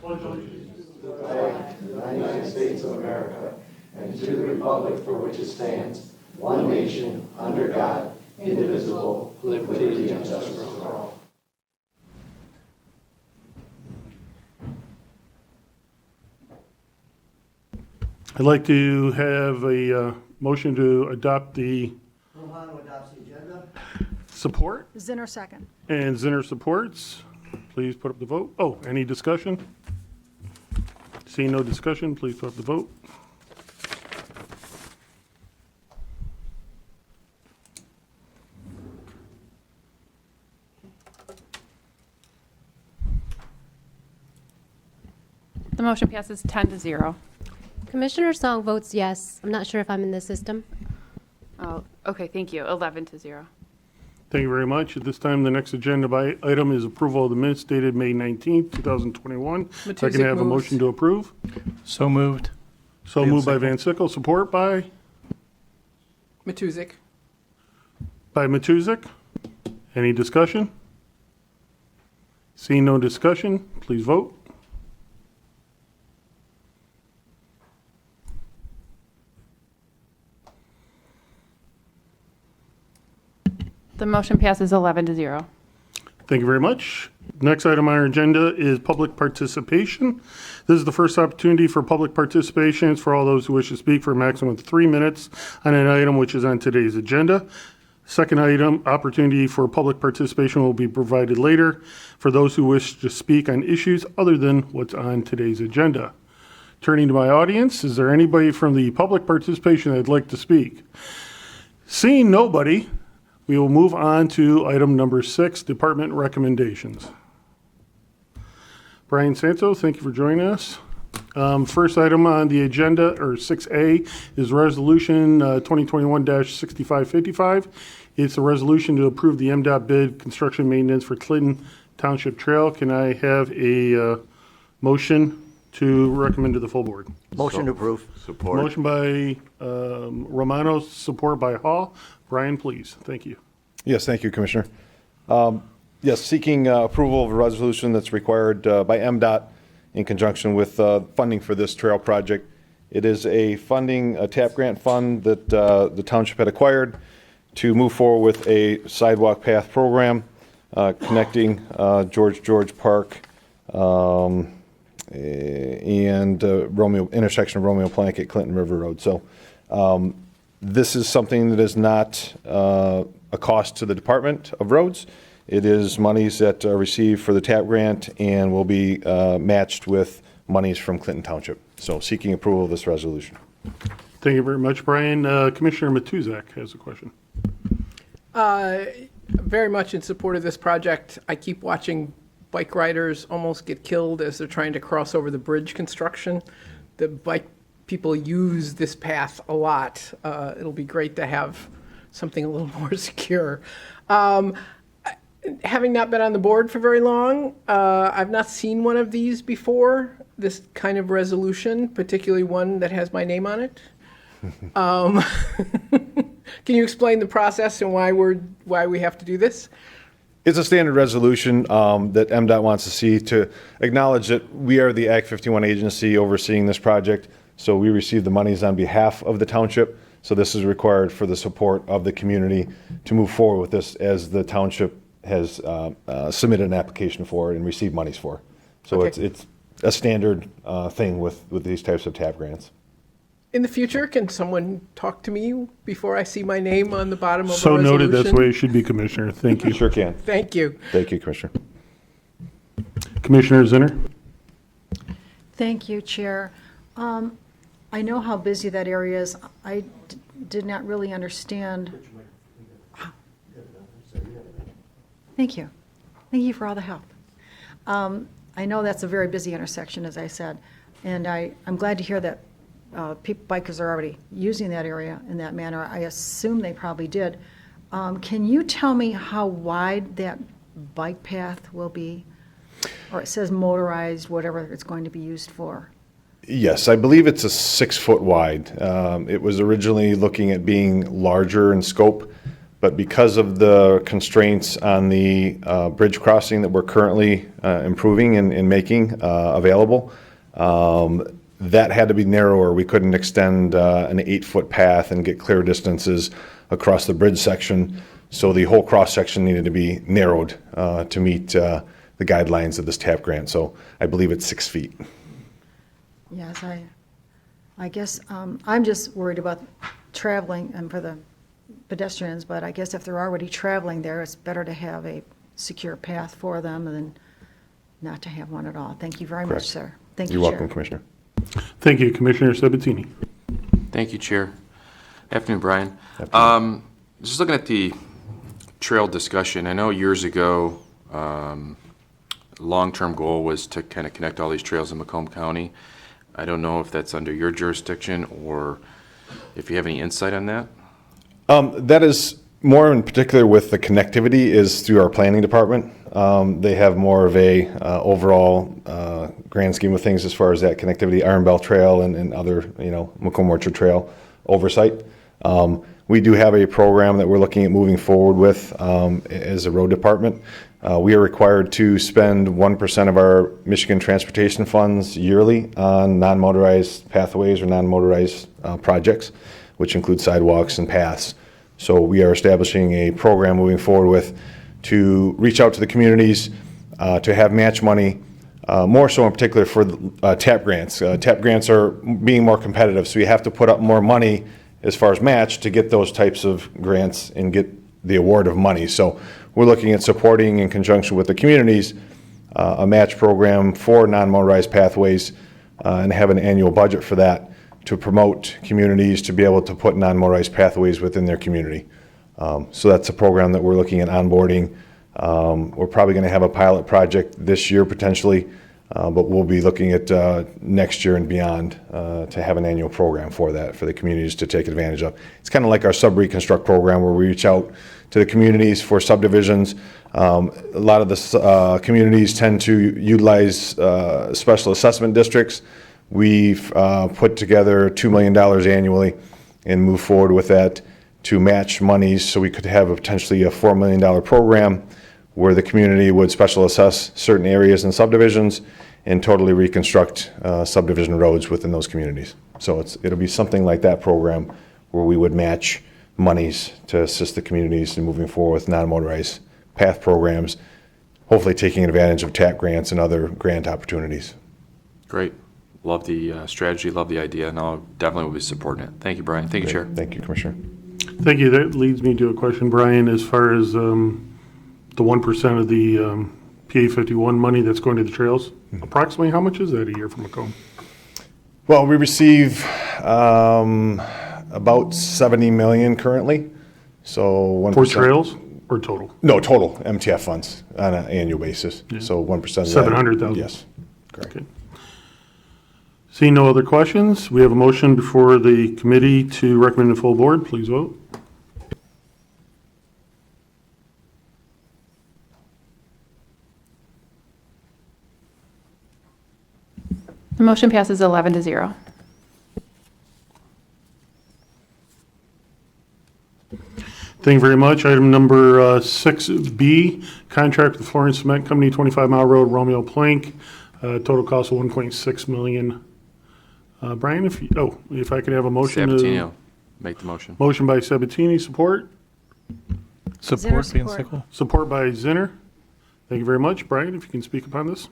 flag of the United States of America, and to the republic for which it stands, one nation, under God, indivisible, with liberty and justice for all. I'd like to have a motion to adopt the Romano adopts the agenda. support, Zinner second. and Zinner supports. Please put up the vote. Oh, any discussion? Seeing no discussion, please put up the vote. The motion passes 10-0. Commissioner Song votes yes. I'm not sure if I'm in the system. Oh, okay, thank you. 11-0. Thank you very much. At this time, the next agenda item is approval of the minutes dated May 19th, 2021. If I can have a motion to approve. So moved. So moved by Van Sickle, support by Matuzik. Matuzik. Any discussion? Seeing no discussion, please vote. The motion passes 11-0. Thank you very much. Next item on our agenda is public participation. This is the first opportunity for public participation. It's for all those who wish to speak for a maximum of 3 minutes on an item which is on today's agenda. Second item, opportunity for public participation will be provided later for those who wish to speak on issues other than what's on today's agenda. Turning to my audience, is there anybody from the public participation that'd like to speak? Seeing nobody, we will move on to item number 6, department recommendations. Brian Santo, thank you for joining us. First item on the agenda, or 6A, is Resolution 2021-6555. It's a resolution to approve the MDOT bid construction maintenance for Clinton Township Trail. Can I have a motion to recommend to the full board? Motion to approve. Support. Motion by Romano, support by Hall. Brian, please. Thank you. Yes, thank you, Commissioner. Yes, seeking approval of a resolution that's required by MDOT in conjunction with funding for this trail project. It is a TAP grant fund that the township had acquired to move forward with a sidewalk path program connecting George Park and Romeo, intersection of Romeo Plank at Clinton River Road. So this is something that is not a cost to the Department of Roads. It is monies that are received for the TAP grant and will be matched with monies from Clinton Township. So seeking approval of this resolution. Thank you very much, Brian. Commissioner Matuzak has a question. Very much in support of this project. I keep watching bike riders almost get killed as they're trying to cross over the bridge construction. The bike people use this path a lot. It'll be great to have something a little more secure. Having not been on the board for very long, I've not seen one of these before, this kind of resolution, particularly one that has my name on it. Can you explain the process and why we have to do this? It's a standard resolution that MDOT wants to see to acknowledge that we are the Act 51 agency overseeing this project. So we receive the monies on behalf of the township. So this is required for the support of the community to move forward with this as the township has submitted an application for and received monies for. So Okay. it's a standard thing with these types of TAP grants. In the future, can someone talk to me before I see my name on the bottom of So a resolution? noted, that's the way it should be, Commissioner. Thank you. Sure can. Thank you. Thank you, Commissioner. Commissioner Zinner? Thank you, Chair. I know how busy that area is. I did not really understand. Thank you. Thank you for all the help. I know that's a very busy intersection, as I said, and I'm glad to hear that bikers are already using that area in that manner. I assume they probably did. Can you tell me how wide that bike path will be? Or it says motorized, whatever it's going to be used for. Yes, I believe it's a 6 foot wide. It was originally looking at being larger in scope, but because of the constraints on the bridge crossing that we're currently improving and making available, that had to be narrower. We couldn't extend an 8-foot path and get clear distances across the bridge section. So the whole cross-section needed to be narrowed to meet the guidelines of this TAP grant. So I believe it's 6 feet. Yes, I guess I'm just worried about traveling and for the pedestrians, but I guess if they're already traveling there, it's better to have a secure path for them than not to have one at all. Thank you very much, Correct. sir. Thank you, You're Chair. welcome, Commissioner. Thank you, Commissioner Sabatini. Thank you, Chair. Afternoon, Brian. Just looking at the trail discussion, I know years ago, long-term goal was to kind of connect all these trails in Macomb County. I don't know if that's under your jurisdiction or if you have any insight on that. That is more in particular with the connectivity is through our planning department. They have more of a overall grand scheme of things as far as that connectivity, Iron Bell Trail and other, Macomb Orchard Trail oversight. We do have a program that we're looking at moving forward with as a road department. We are required to spend 1% of our Michigan transportation funds yearly on non-motorized pathways or non-motorized projects, which include sidewalks and paths. So we are establishing a program moving forward with to reach out to the communities, to have match money, more so in particular for TAP grants. TAP grants are being more competitive, so you have to put up more money as far as match to get those types of grants and get the award of money. So we're looking at supporting in conjunction with the communities a match program for non-motorized pathways and have an annual budget for that to promote communities to be able to put non-motorized pathways within their community. So that's a program that we're looking at onboarding. We're probably going to have a pilot project this year potentially, but we'll be looking at next year and beyond to have an annual program for that, for the communities to take advantage of. It's kind of like our sub-reconstruct program where we reach out to the communities for subdivisions. A lot of the communities tend to utilize special assessment districts. We've put together $2 million annually and move forward with that to match monies so we could have potentially a $4 million program where the community would special assess certain areas and subdivisions and totally reconstruct subdivision roads within those communities. So it'll be something like that program where we would match monies to assist the communities in moving forward with non-motorized path programs, hopefully taking advantage of TAP grants and other grant opportunities. Great. Love the strategy, love the idea, and I'll definitely will be supporting it. Thank you, Brian. Thank you, Chair. Thank you, Commissioner. Thank you. That leads me to a question, Brian, as far as the 1% of the PA 51 money that's going to the trails. Approximately how much is that a year from Macomb? Well, we receive about 70 million currently. So 1%. For trails or total? No, total MTF funds on an annual basis. Yeah. So 1% of that. 700,000. Yes, correct. Okay. Seeing no other questions, we have a motion before the committee to recommend the full board. Please vote. The motion passes 11-0. Thank you very much. Item number 6B, contract with Florence Cement Company, 25 Mile Road, Romeo Plank, total cost of $1.6 million. Brian, if I could have a motion. Sabatini will make the motion. Motion by Sabatini, support. Zinner, Support, being support. sickle. Support by Zinner. Thank you very much. Brian, if you can speak upon this.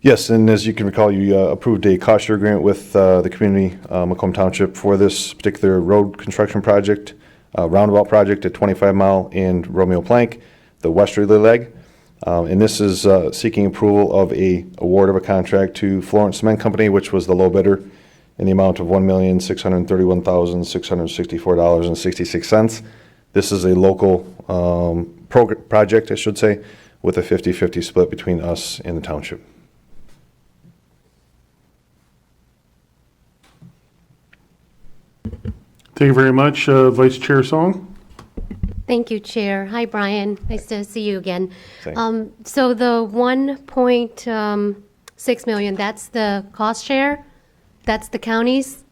Yes, and as you can recall, you approved a cost share agreement with the community, Macomb Township, for this particular road construction project, Roundabout project at 25 Mile and Romeo Plank, the westerly leg. And this is seeking approval of a award of a contract to Florence Cement Company, which was the low bidder, in the amount of $1,631,664.66. This is a local project, I should say, with a 50-50 split between us and the township. Thank you very much. Vice Chair Song. Thank you, Chair. Hi, Brian. Nice to see you again. Same. So the 1.6 million, that's the cost share? That's the county's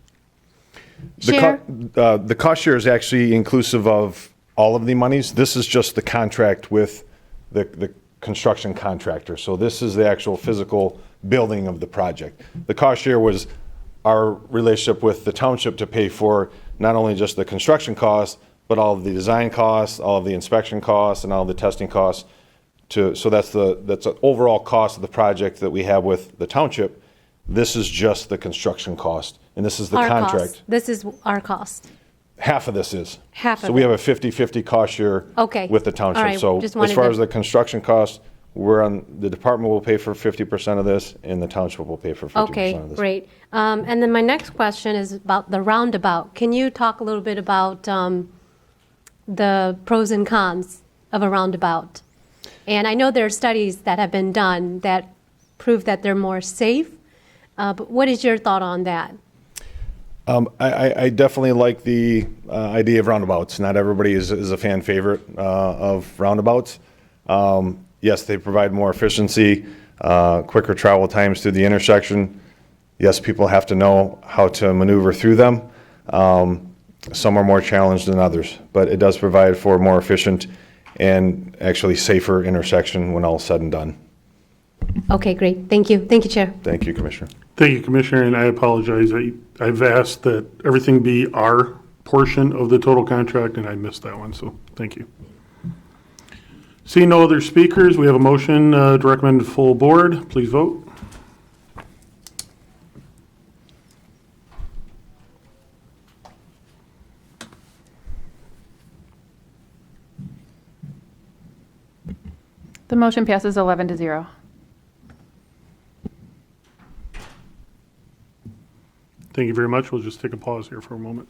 share? The cost share is actually inclusive of all of the monies. This is just the contract with the construction contractor. So this is the actual physical building of the project. The cost share was our relationship with the township to pay for not only just the construction costs, but all of the design costs, all of the inspection costs, and all the testing costs. So that's the overall cost of the project that we have with the township. This is just the construction cost, and this is the Our contract. cost. This is our cost. Half of this is. Half of So we it. have a 50-50 cost share Okay. with the All township. right. So Just as wanted far to- as the construction costs, the department will pay for 50% of this, and the township will pay for 50% Okay, of this. great. And then my next question is about the roundabout. Can you talk a little bit about the pros and cons of a roundabout? And I know there are studies that have been done that prove that they're more safe, but what is your thought on that? I definitely like the idea of roundabouts. Not everybody is a fan favorite of roundabouts. Yes, they provide more efficiency, quicker travel times through the intersection. Yes, people have to know how to maneuver through them. Some are more challenged than others, but it does provide for a more efficient and actually safer intersection when all is said and done. Okay, great. Thank you. Thank you, Chair. Thank you, Commissioner. Thank you, Commissioner, and I apologize. I've asked that everything be our portion of the total contract, and I missed that one, so thank you. Seeing no other speakers, we have a motion to recommend to full board. Please vote. The motion passes 11-0. Thank you very much. We'll just take a pause here for a moment.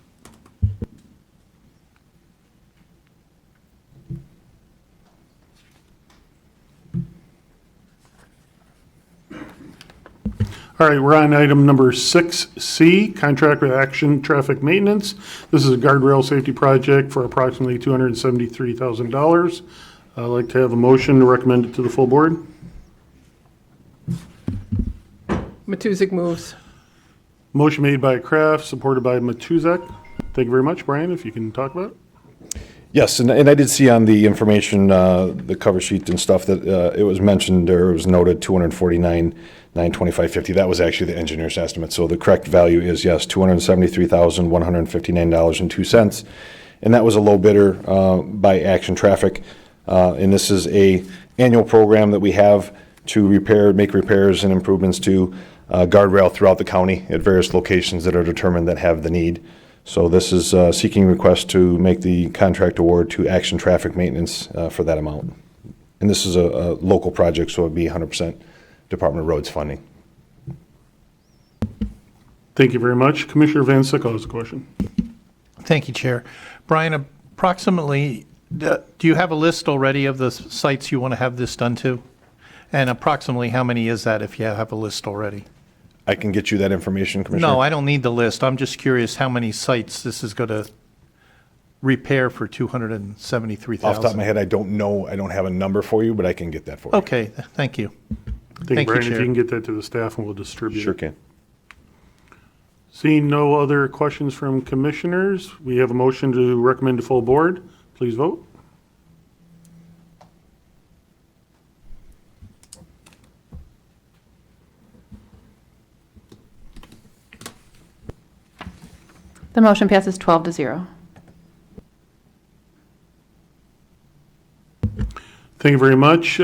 All right, we're on item number 6C, contract with Action Traffic Maintenance. This is a guardrail safety project for approximately $273,000. I'd like to have a motion to recommend it to the full board. Matusik moves. Motion made by Kraft, supported by Matuzak. Thank you very much. Brian, if you can talk about it. Yes, and I did see on the information, the cover sheet and stuff, that it was mentioned, or it was noted, 249,925.50. That was actually the engineer's estimate. So the correct value is, yes, $273,159.02. And that was a low bidder by Action Traffic. And this is a annual program that we have to make repairs and improvements to guardrail throughout the county at various locations that are determined that have the need. So this is seeking request to make the contract award to Action Traffic Maintenance for that amount. And this is a local project, so it would be 100% Department of Roads funding. Thank you very much. Commissioner Van Sickle has a question. Thank you, Chair. Brian, approximately, do you have a list already of the sites you want to have this done to? And approximately how many is that if you have a list already? I can get you that information, Commissioner. No, I don't need the list. I'm just curious how many sites this is going to repair for $273,000. Off the top of my head, I don't know. I don't have a number for you, but I can get that for you. Okay, thank you. Thank you, Brian. If Chair. you can get that to the staff and we'll distribute Sure it. can. Seeing no other questions from commissioners, we have a motion to recommend to full board. Please vote. The motion passes 12-0. Thank you very much.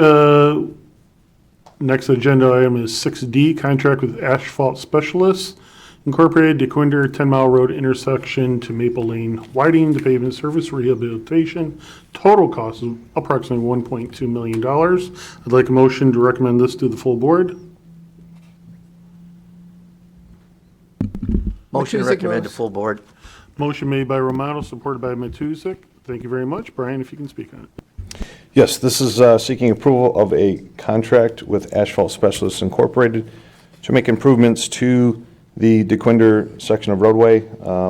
Next agenda item is 6D, contract with Asphalt Specialists Incorporated, Dequindre, 10 Mile Road intersection to Maple Lane, widening the pavement surface rehabilitation. Total cost is approximately $1.2 million. I'd like a motion to recommend this to the full board. Motion to Matusik recommend to moves. full board. Motion made by Romano, supported by Matusik. Thank you very much. Brian, if you can speak on it. Yes, this is seeking approval of a contract with Asphalt Specialists Incorporated to make improvements to the Dequindre section of roadway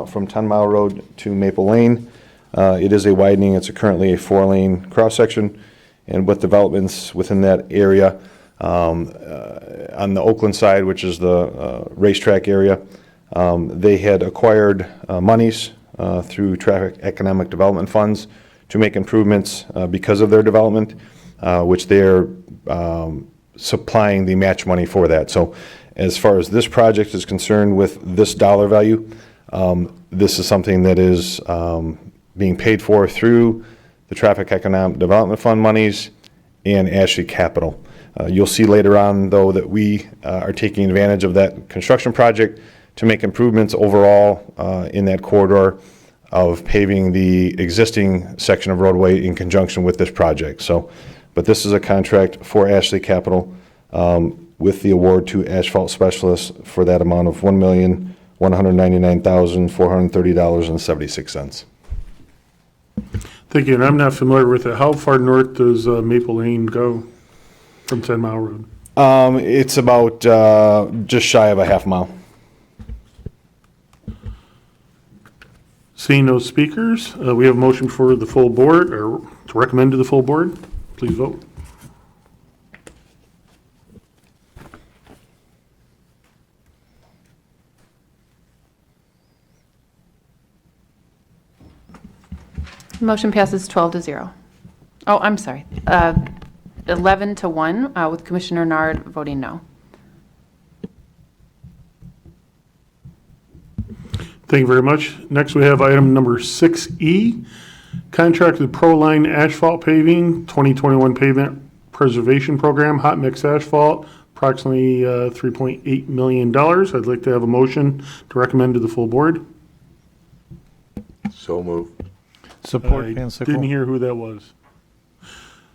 from 10 Mile Road to Maple Lane. It is a widening. It's currently a 4-lane cross-section, and with developments within that area, on the Oakland side, which is the racetrack area, they had acquired monies through traffic economic development funds to make improvements because of their development, which they're supplying the match money for that. So as far as this project is concerned with this dollar value, this is something that is being paid for through the Traffic Economic Development Fund monies and Ashley Capital. You'll see later on, though, that we are taking advantage of that construction project to make improvements overall in that corridor of paving the existing section of roadway in conjunction with this project. So, but this is a contract for Ashley Capital with the award to Asphalt Specialists for that amount of $1,199,430.76. Thank you, and I'm not familiar with it. How far north does Maple Lane go from 10 Mile Road? It's about just shy of a half mile. Seeing no speakers, we have a motion for the full board, or to recommend to the full board. Please vote. Motion passes 12-0. Oh, I'm sorry. 11-1, with Commissioner Nard voting no. Thank you very much. Next, we have item number 6E, contract with Proline Asphalt Paving, 2021 Pavement Preservation Program, hot mix asphalt, approximately $3.8 million. I'd like to have a motion to recommend to the full board. So moved. Support I Van Sickle. didn't hear who that was.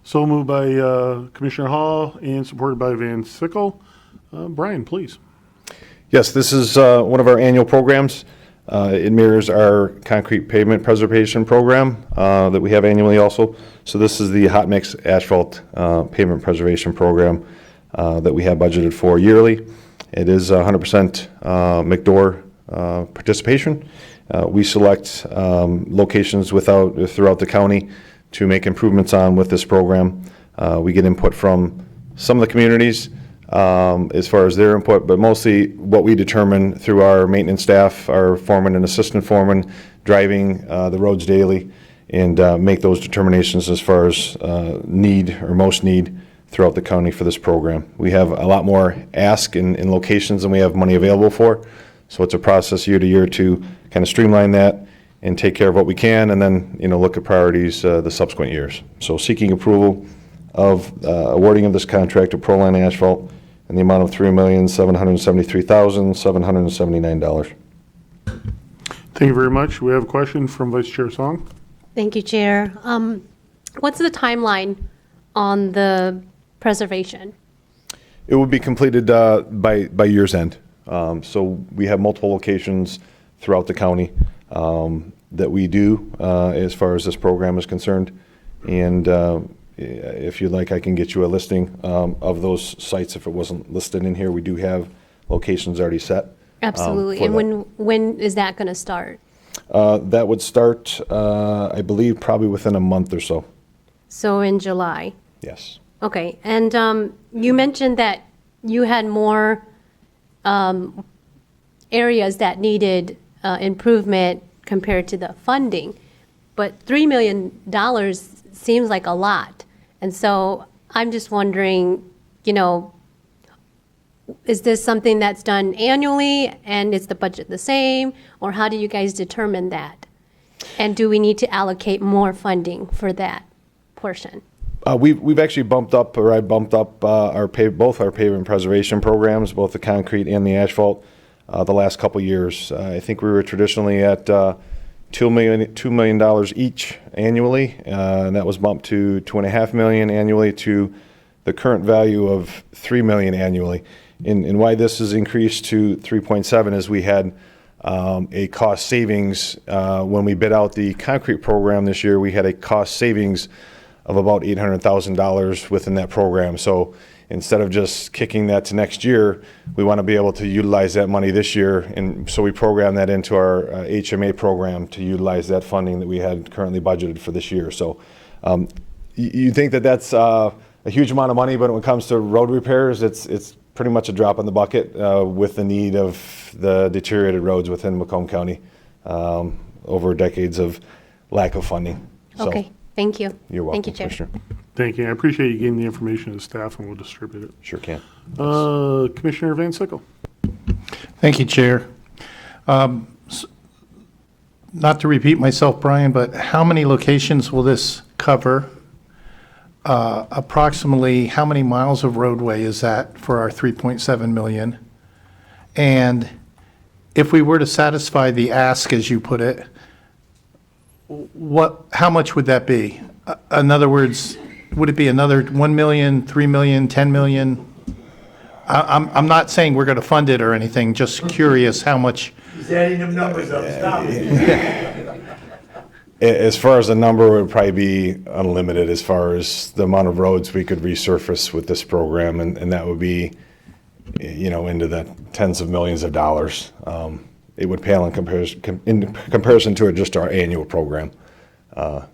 So moved by Commissioner Hall and supported by Van Sickle. Brian, please. Yes, this is one of our annual programs. It mirrors our concrete pavement preservation program that we have annually also. So this is the hot mix asphalt pavement preservation program that we have budgeted for yearly. It is 100% McDore participation. We select locations throughout the county to make improvements on with this program. We get input from some of the communities as far as their input, but mostly what we determine through our maintenance staff, our foreman and assistant foreman, driving the roads daily, and make those determinations as far as need or most need throughout the county for this program. We have a lot more ask in locations than we have money available for, so it's a process year to year to kind of streamline that and take care of what we can, and then look at priorities the subsequent years. So seeking approval of awarding of this contract to Proline Asphalt in the amount of $3,773,779. Thank you very much. We have a question from Vice Chair Song. Thank you, Chair. What's the timeline on the preservation? It will be completed by year's end. So we have multiple locations throughout the county that we do as far as this program is concerned. And if you'd like, I can get you a listing of those sites. If it wasn't listed in here, we do have locations already set. Absolutely. And when is that going to start? That would start, I believe, probably within a month or so. So in July? Yes. Okay. And you mentioned that you had more areas that needed improvement compared to the funding, but $3 million seems like a lot. And so I'm just wondering, is this something that's done annually and is the budget the same, or how do you guys determine that? And do we need to allocate more funding for that portion? We've actually bumped up both our pavement preservation programs, both the concrete and the asphalt, the last couple years. I think we were traditionally at $2 million each annually, and that was bumped to $2.5 million annually to the current value of $3 million annually. And why this has increased to 3.7 is we had a cost savings when we bid out the concrete program this year. We had a cost savings of about $800,000 within that program. So instead of just kicking that to next year, we want to be able to utilize that money this year. And so we programmed that into our HMA program to utilize that funding that we had currently budgeted for this year. So you think that that's a huge amount of money, but when it comes to road repairs, it's pretty much a drop in the bucket with the need of the deteriorated roads within Macomb County over decades of lack of funding. So, Okay, Thank you. You're welcome, Thank you, Chair. Commissioner. Thank you. I appreciate you giving the information to staff, and we'll distribute it. Sure can. Commissioner Van Sickle. Thank you, Chair. Not to repeat myself, Brian, but how many locations will this cover? Approximately how many miles of roadway is that for our 3.7 million? And if we were to satisfy the ask, as you put it, how much would that be? In other words, would it be another 1 million, 3 million, 10 million? I'm not saying we're going to fund it or anything, just curious how much. He's adding them numbers up, stop it. As far as the number, it would probably be unlimited as far as the amount of roads we could resurface with this program, and that would be, into the tens of millions of dollars. It would pale in comparison to just our annual program, to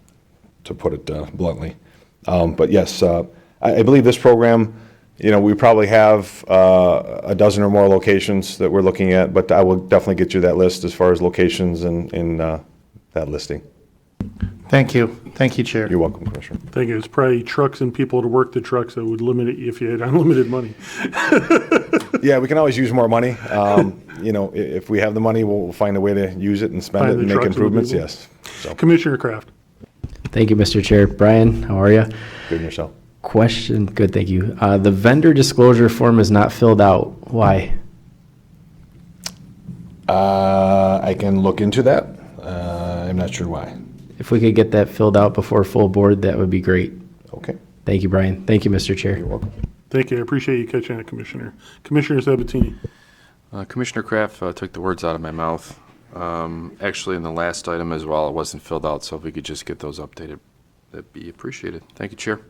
put it bluntly. But yes, I believe this program, we probably have a dozen or more locations that we're looking at, but I will definitely get you that list as far as locations in that listing. Thank you. Thank you, Chair. You're welcome, Commissioner. Thank you. It's probably trucks and people to work the trucks that would limit it if you had unlimited money. Yeah, we can always use more money. If we have the money, we'll find a way to use it and spend Find it the and make trucks and the improvements, people. yes. So, Commissioner Kraft. Thank you, Mr. Chair. Brian, how are you? good in yourself. Question, good, thank you. The vendor disclosure form is not filled out. Why? I can look into that. I'm not sure why. If we could get that filled out before full board, that would be great. Okay. Thank you, Brian. Thank you, Mr. Chair. You're welcome. Thank you. I appreciate you catching it, Commissioner. Commissioner Sabatini. Commissioner Kraft took the words out of my mouth. Actually, in the last item as well, it wasn't filled out, so if we could just get those updated, that'd be appreciated. Thank you, Chair.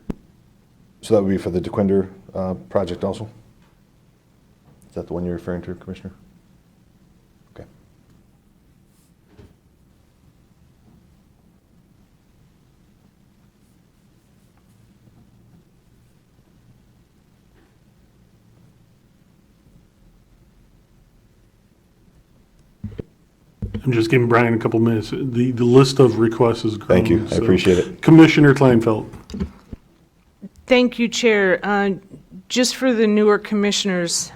So that would be for the Dequindre project also? Is that the one you're referring to, Commissioner? Okay. I'm just giving Brian a couple minutes. The list of requests is growing. Thank you. I appreciate it. Commissioner Kleinfeld. Thank you, Chair. Just for the newer commissioners,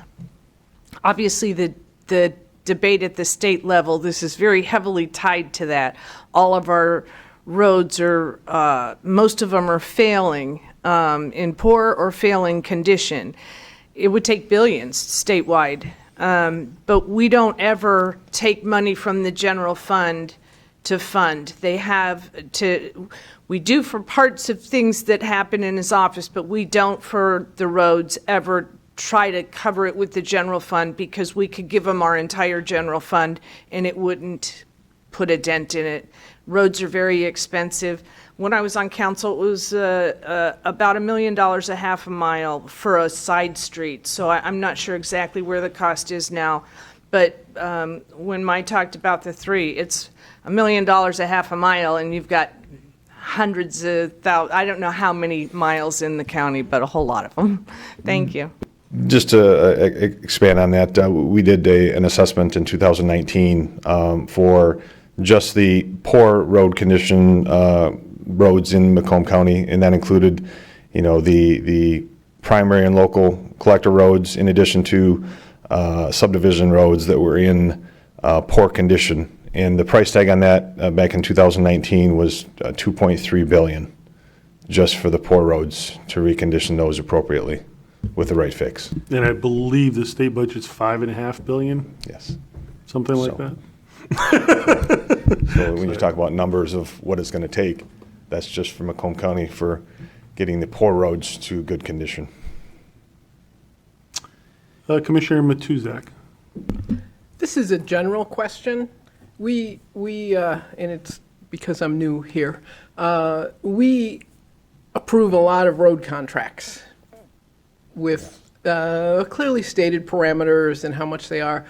obviously the debate at the state level, this is very heavily tied to that. All of our roads are, most of them are failing in poor or failing condition. It would take billions statewide, but we don't ever take money from the general fund to fund. We do for parts of things that happen in his office, but we don't for the roads ever try to cover it with the general fund, because we could give them our entire general fund and it wouldn't put a dent in it. Roads are very expensive. When I was on council, it was about $1 million a half a mile for a side street. So I'm not sure exactly where the cost is now. But when Mike talked about the three, it's $1 million a half a mile, and you've got hundreds of thousands, I don't know how many miles in the county, but a whole lot of them. Thank you. Just to expand on that, we did an assessment in 2019 for just the poor road condition roads in Macomb County, and that included, the primary and local collector roads, in addition to subdivision roads that were in poor condition. And the price tag on that back in 2019 was $2.3 billion, just for the poor roads to recondition those appropriately with the right fix. And I believe the state budget's $5.5 billion, Yes. something like So- that. So when you talk about numbers of what it's going to take, that's just for Macomb County for getting the poor roads to good condition. Commissioner Matuzak. This is a general question. We and it's because I'm new here, we approve a lot of road contracts with clearly stated parameters and how much they are.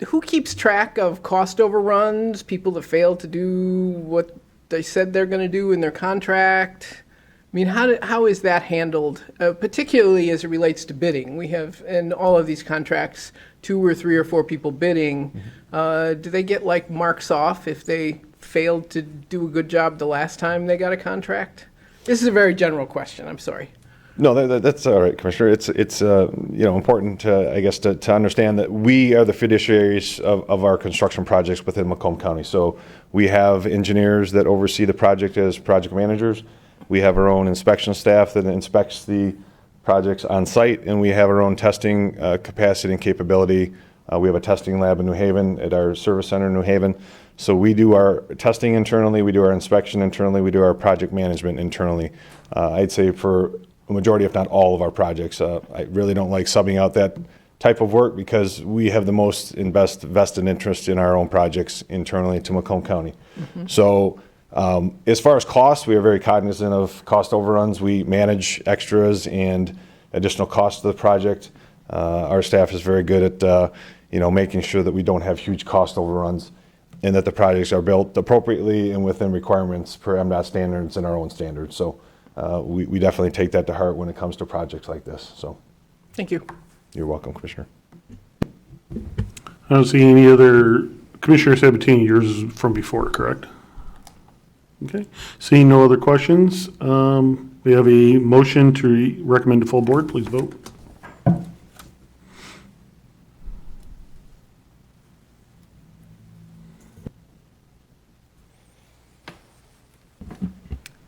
Who keeps track of cost overruns, people that fail to do what they said they're going to do in their contract? I mean, how is that handled, particularly as it relates to bidding? We have, in all of these contracts, 2 or 3 or 4 people bidding. Do they get like marks off if they failed to do a good job the last time they got a contract? This is a very general question, I'm sorry. No, that's all right, Commissioner. It's important to, I guess, to understand that we are the fiduciaries of our construction projects within Macomb County. So we have engineers that oversee the project as project managers. We have our own inspection staff that inspects the projects on site, and we have our own testing capacity and capability. We have a testing lab in New Haven at our service center in New Haven. So we do our testing internally, we do our inspection internally, we do our project management internally. I'd say for a majority, if not all of our projects. I really don't like subbing out that type of work because we have the most and best vested interest in our own projects internally to Macomb County. So as far as costs, we are very cognizant of cost overruns. We manage extras and additional costs of the project. Our staff is very good at making sure that we don't have huge cost overruns and that the projects are built appropriately and within requirements per MDOT standards and our own standards. So we definitely take that to heart when it comes to projects like this. So Thank you. you're welcome, Commissioner. I don't see any other, Commissioner Sabatini, yours is from before, correct? Okay, seeing no other questions, we have a motion to recommend to full board, please vote.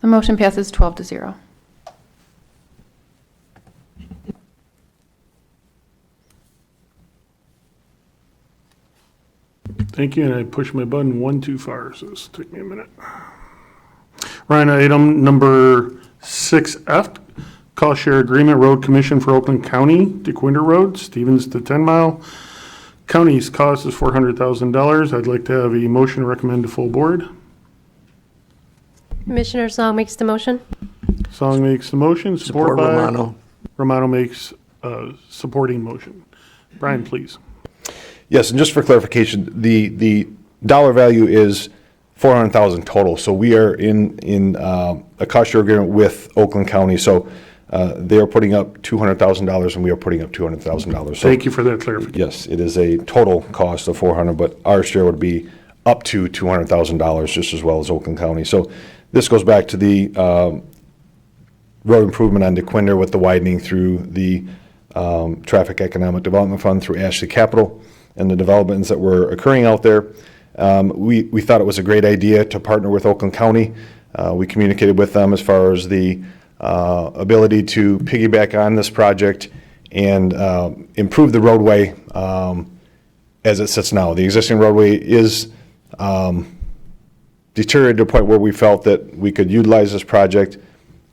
The motion passes 12-0. Thank you, and I pushed my button one too far, so this will take me a minute. We're on item number 6F, cost share agreement, road commission for Oakland County, Dequindre Road, Stevens to 10 Mile. County's cost is $400,000. I'd like to have a motion to recommend to full board. Commissioner Song makes the motion. Song makes the motion, support Support by Romano. Romano makes supporting motion. Brian, please. Yes, and just for clarification, the dollar value is $400,000 total. So we are in a cost share agreement with Oakland County. So they are putting up $200,000 and we are putting up $200,000. So Thank you for that clarification. yes, it is a total cost of $400,000, but our share would be up to $200,000, just as well as Oakland County. So this goes back to the road improvement on Dequindre with the widening through the Traffic Economic Development Fund through Ashley Capital and the developments that were occurring out there. We thought it was a great idea to partner with Oakland County. We communicated with them as far as the ability to piggyback on this project and improve the roadway as it sits now. The existing roadway is deteriorated to a point where we felt that we could utilize this project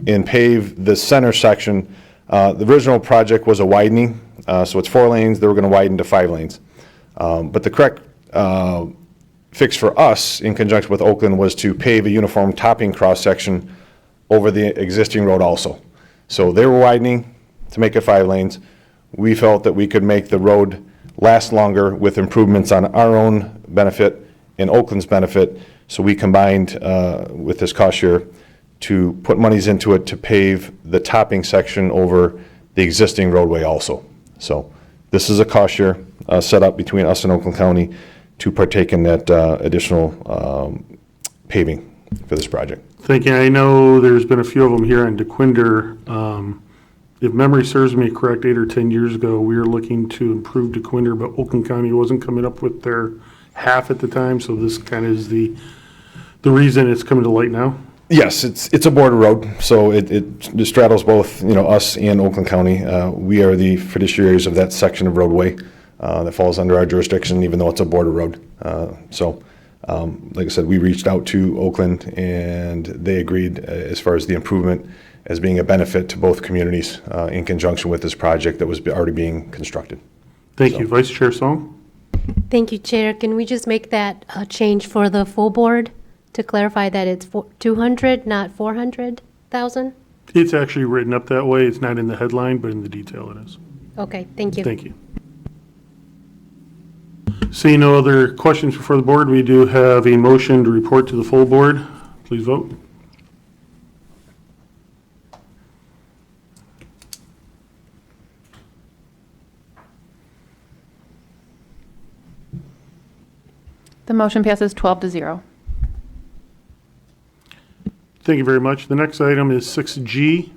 and pave the center section. The original project was a widening, so it's 4 lanes. They were going to widen to 5 lanes. But the correct fix for us in conjunction with Oakland was to pave a uniform topping cross-section over the existing road also. So they were widening to make it 5 lanes. We felt that we could make the road last longer with improvements on our own benefit and Oakland's benefit. So we combined with this cost share to put monies into it to pave the topping section over the existing roadway also. So this is a cost share set up between us and Oakland County to partake in that additional paving for this project. Thank you. I know there's been a few of them here on Dequindre. If memory serves me correct, 8 or 10 years ago, we were looking to improve Dequindre, but Oakland County wasn't coming up with their half at the time, so this kind of is the reason it's coming to light now. Yes, it's a border road, so it straddles both, us and Oakland County. We are the fiduciaries of that section of roadway that falls under our jurisdiction, even though it's a border road. Like I said, we reached out to Oakland, and they agreed as far as the improvement as being a benefit to both communities in conjunction with this project that was already being constructed. Thank you. Vice Chair Song? Thank you, Chair. Can we just make that change for the full board to clarify that it's 200, not 400,000? It's actually written up that way. It's not in the headline, but in the detail it is. Okay, thank you. Thank you. Seeing no other questions before the board, we do have a motion to report to the full board. Please vote. The motion passes 12-0. Thank you very much. The next item is 6G.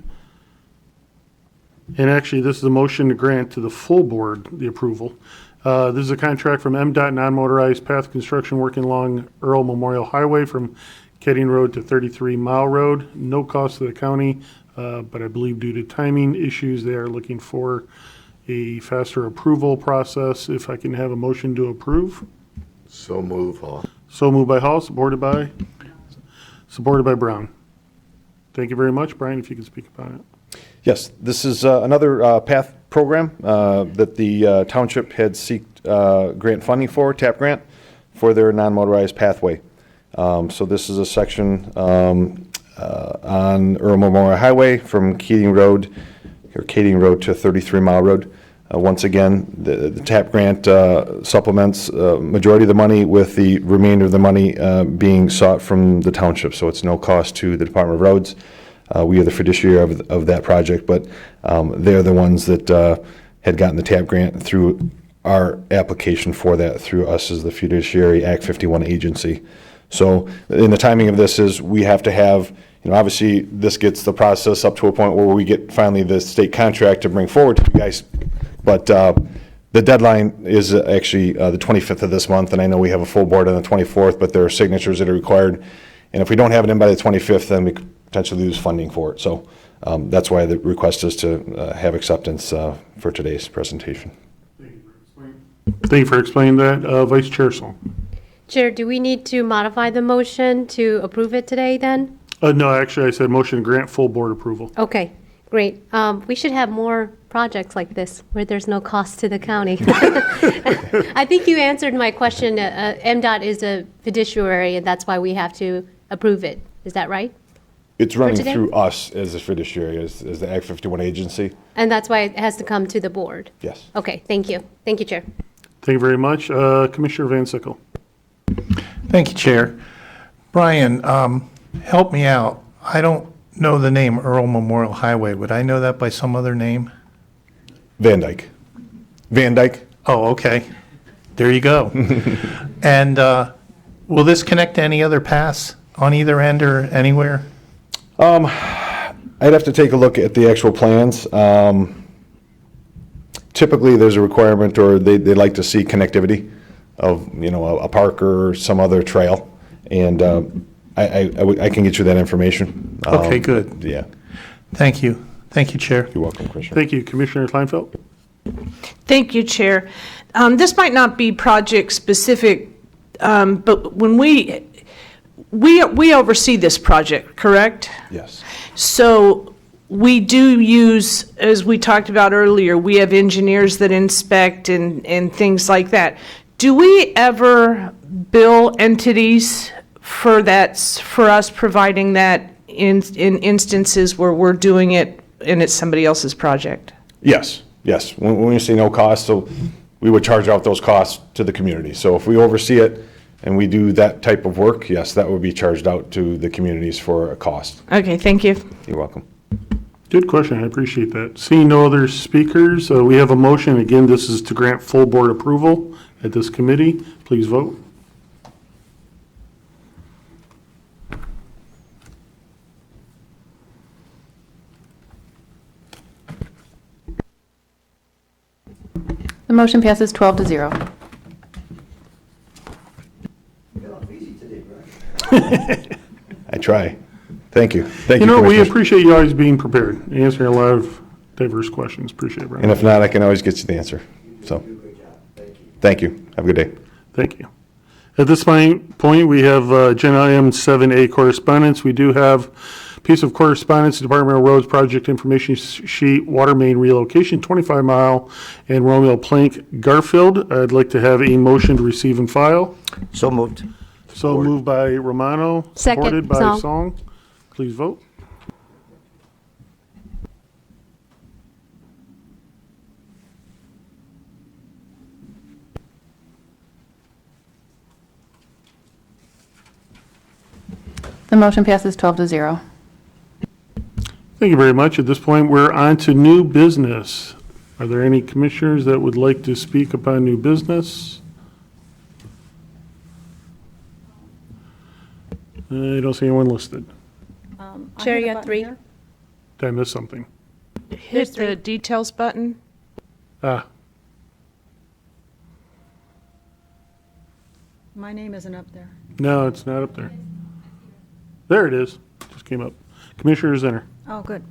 And actually, this is a motion to grant to the full board the approval. This is a contract from MDOT non-motorized path construction working along Earl Memorial Highway from Kedding Road to 33 Mile Road. No cost to the county, but I believe due to timing issues, they are looking for a faster approval process. If I can have a motion to approve. So move, Hall. So moved by Hall, supported by Brown. Thank you very much. Brian, if you could speak about it. Yes, this is another PATH program that the township had sought grant funding for, TAP grant, for their non-motorized pathway. So this is a section on Earl Memorial Highway from Keating Road to 33 Mile Road. Once again, the TAP grant supplements majority of the money, with the remainder of the money being sought from the township. So it's no cost to the Department of Roads. We are the fiduciary of that project, but they're the ones that had gotten the TAP grant through our application for that, through us as the fiduciary Act 51 agency. So in the timing of this is we have to have, obviously this gets the process up to a point where we get finally the state contract to bring forward to you guys. But the deadline is actually the 25th of this month, and I know we have a full board on the 24th, but there are signatures that are required. And if we don't have it in by the 25th, then we could potentially lose funding for it. So that's why the request is to have acceptance for today's presentation. Thank you for explaining that. Vice Chair Sol. Chair, do we need to modify the motion to approve it today then? No, actually, I said motion to grant full board approval. Okay, great. We should have more projects like this where there's no cost to the county. I think you answered my question. MDOT is a fiduciary, and that's why we have to approve it. Is that right? It's running today? through us as a fiduciary, as the Act 51 agency. And that's why it has to come to the board? Yes. Okay, thank you. Thank you, Chair. Thank you very much. Commissioner Van Sickle. Thank you, Chair. Brian, help me out. I don't know the name Earl Memorial Highway. Would I know that by some other name? Van Dyke. Van Dyke. Oh, okay. There you go. And will this connect to any other paths on either end or anywhere? I'd have to take a look at the actual plans. Typically, there's a requirement, or they like to see connectivity of, a park or some other trail. And I can get you that information. Okay, good. Yeah. Thank you. Thank you, Chair. You're welcome, Commissioner. Thank you. Commissioner Kleinfeld. Thank you, Chair. This might not be project specific, but when we oversee this project, correct? Yes. So we do use, as we talked about earlier, we have engineers that inspect and things like that. Do we ever bill entities for that, for us providing that in instances where we're doing it and it's somebody else's project? Yes. When you say no cost, so we would charge out those costs to the community. So if we oversee it and we do that type of work, yes, that would be charged out to the communities for a cost. Okay, thank you. You're welcome. Good question. I appreciate that. Seeing no other speakers, we have a motion. Again, this is to grant full board approval at this committee. Please vote. The motion passes 12-0. You got off easy today, Brian. I try. Thank you. Thank you, We Commissioners. appreciate you always being prepared, answering a lot of diverse questions. Appreciate it, Brian. And if not, I can always get you the answer. So, You do a great job. Thank you. thank you. Have a good day. Thank you. At this point, we have agenda item 7A correspondence. We do have piece of correspondence, Department of Roads Project Information Sheet, Water Main Relocation, 25 Mile, and Romeo Plank Garfield. I'd like to have a motion to receive and file. So moved. So moved by Romano, Second, supported by Song. Song. Please vote. The motion passes 12-0. Thank you very much. At this point, we're on to new business. Are there any commissioners that would like to speak upon new business? I don't see anyone listed. Chair, you have 3. Did I miss something? Hit the details button. Ah, My name isn't up there. no, it's not up there. There it is. Just came up. Commissioner Zinner. Oh, good.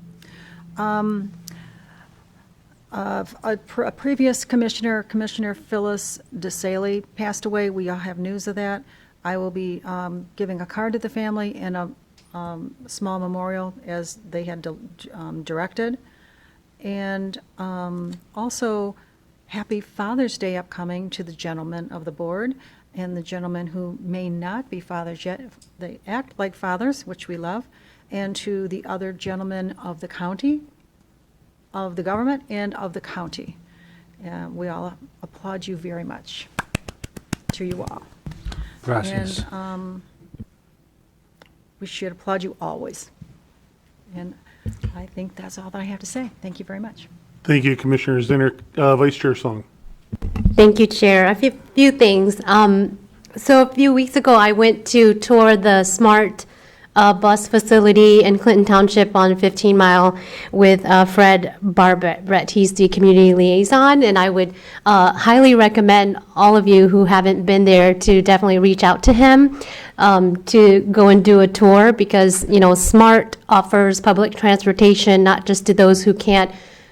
A previous commissioner, Commissioner Phyllis DeSaley, passed away. We all have news of that. I will be giving a card to the family and a small memorial as they had directed. And also, happy Father's Day upcoming to the gentlemen of the board and the gentlemen who may not be fathers yet. They act like fathers, which we love, and to the other gentlemen of the county, of the government, and of the county. We all applaud you very much, to you all. Gracias. And we should applaud you always. And I think that's all that I have to say. Thank you very much. Thank you, Commissioner Zinner. Vice Chair Song. Thank you, Chair. A few things. So a few weeks ago, I went to tour the SMART bus facility in Clinton Township on 15 Mile with Fred Barbrett. He's the community liaison, and I would highly recommend all of you who haven't been there to definitely reach out to him to go and do a tour, because, you know, SMART offers public transportation not just to those who can't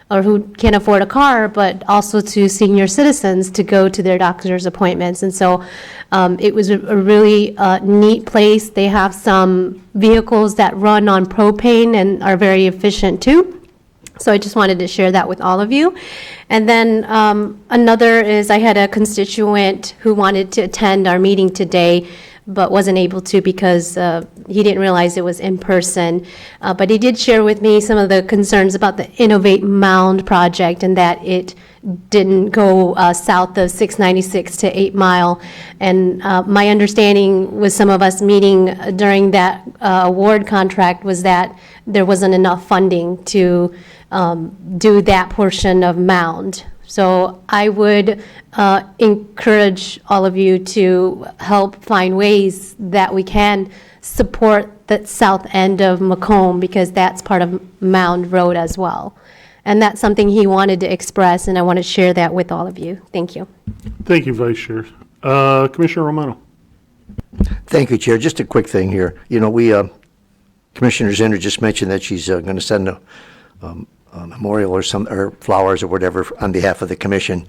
afford a car, but also to senior citizens to go to their doctor's appointments. And so it was a really neat place. They have some vehicles that run on propane and are very efficient too. So I just wanted to share that with all of you. And then another is, I had a constituent who wanted to attend our meeting today, but wasn't able to because he didn't realize it was in person. But he did share with me some of the concerns about the Innovate Mound project, and that it didn't go south of 696 to 8 Mile. And my understanding with some of us meeting during that award contract was that there wasn't enough funding to do that portion of Mound. So I would encourage all of you to help find ways that we can support the south end of Macomb, because that's part of Mound Road as well. And that's something he wanted to express, and I want to share that with all of you. Thank you. Thank you, Vice Chair. Commissioner Romano. Thank you, Chair. Just a quick thing here. You know, Commissioner Zinner just mentioned that she's going to send a memorial or flowers or whatever on behalf of the commission.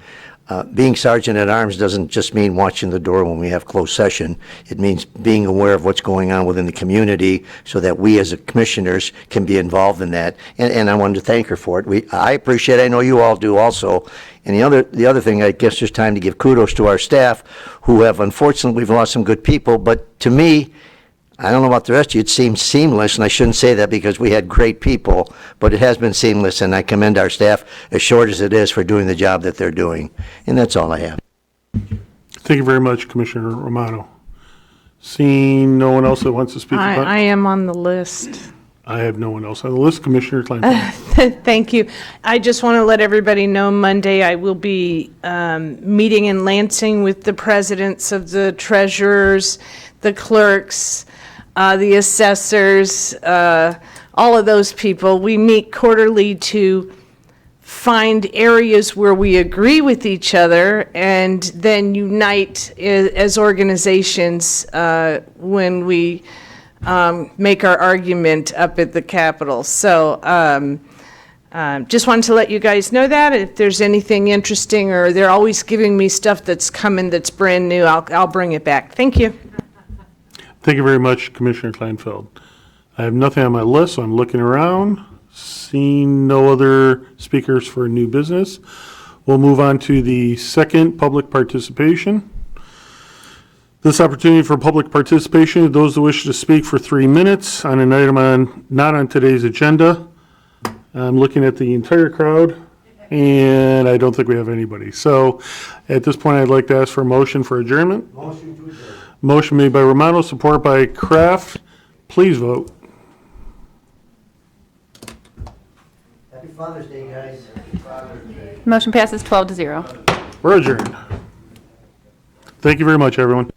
Being Sergeant at Arms doesn't just mean watching the door when we have closed session. It means being aware of what's going on within the community so that we as commissioners can be involved in that. And I wanted to thank her for it. I appreciate it. I know you all do also. And the other thing, I guess there's time to give kudos to our staff who have, unfortunately, we've lost some good people, but to me, I don't know about the rest of you, it seemed seamless, and I shouldn't say that because we had great people, but it has been seamless, and I commend our staff, as short as it is, for doing the job that they're doing. And that's all I have. Thank you very much, Commissioner Romano. Seeing no one else that wants to speak about I am on the list. I have no one else on the list. Commissioner Kleinfeld. Thank you. I just want to let everybody know Monday I will be meeting in Lansing with the presidents of the treasurers, the clerks, the assessors, all of those people. We meet quarterly to find areas where we agree with each other and then unite as organizations when we make our argument up at the Capitol. So just wanted to let you guys know that. If there's anything interesting, or they're always giving me stuff that's coming that's brand new, I'll bring it back. Thank you. Thank you very much, Commissioner Kleinfeld. I have nothing on my list, so I'm looking around. Seeing no other speakers for new business, we'll move on to the second public participation. This opportunity for public participation, those who wish to speak for 3 minutes on an item not on today's agenda. I'm looking at the entire crowd, and I don't think we have anybody. So at this point, I'd like to ask for a motion for adjournment. Motion to adjourn. Motion made by Romano, support by Kraft. Please vote. Happy Father's Day, guys. Happy Father's Day. Motion passes 12-0. We're adjourned. Thank you very much, everyone.